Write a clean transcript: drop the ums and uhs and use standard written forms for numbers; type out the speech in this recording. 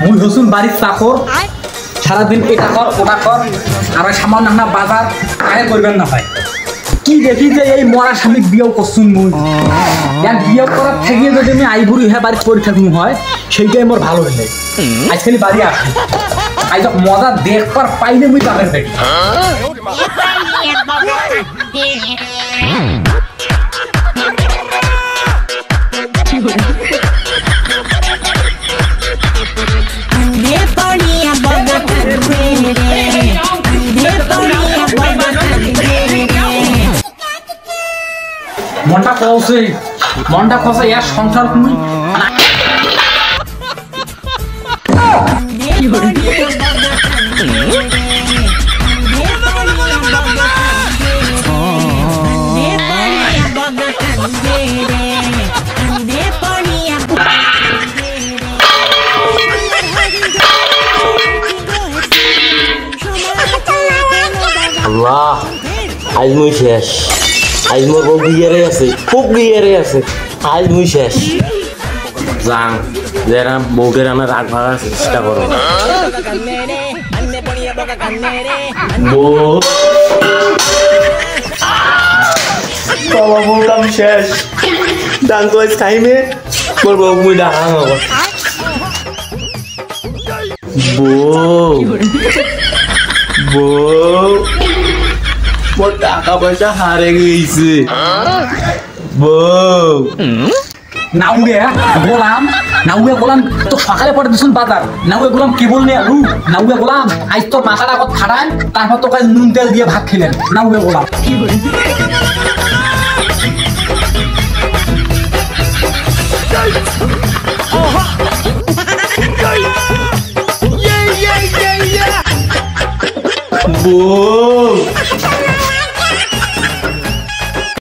মুই হসুন বাড়ির চাকর সারাদিন এটা কর ওটা কর আর সামান্য না বাজার আয় করবেন না ভাই কি দেখি যে এই মরা স্বামী বিয়েও করছুন মুই এক বিয়ে করার থেকে যদি আমি আইভুরি হ্যাঁ বাড়ি পড়ে থাকুন হয় সেইটাই আমার ভালো হইলে আজকাল বাড়ি আসি আজ মজা দেখবার পাইলে মুই তাদের বেটি মনটা খসে ইয়ার সংসার তুমি আল্লাহ আজ মুই শেষ আজ মোর বউ গিয়ারে আছে খুব গিয়ারে আছে আজ মুই শেষ যাং যারা বউকে রান্না রাগ ভাগার চেষ্টা করো বউ বাবা বললাম শেষ ডাং তো আজ টাইমে মোর বউ মুই ডাঙা হব বউ বউ মোর টাকা পয়সা হারে গেছে বউ নাউগে গোলাম তো সকালে পরে দিছুন বাজার নাউগে গোলাম কেবল নিয়ে আলু নাউগে গোলাম আজ তো মাথাটা কত ফাটান তারপর তো কাজ নুন তেল দিয়ে ভাত খেলেন নাউগে গোলাম বউ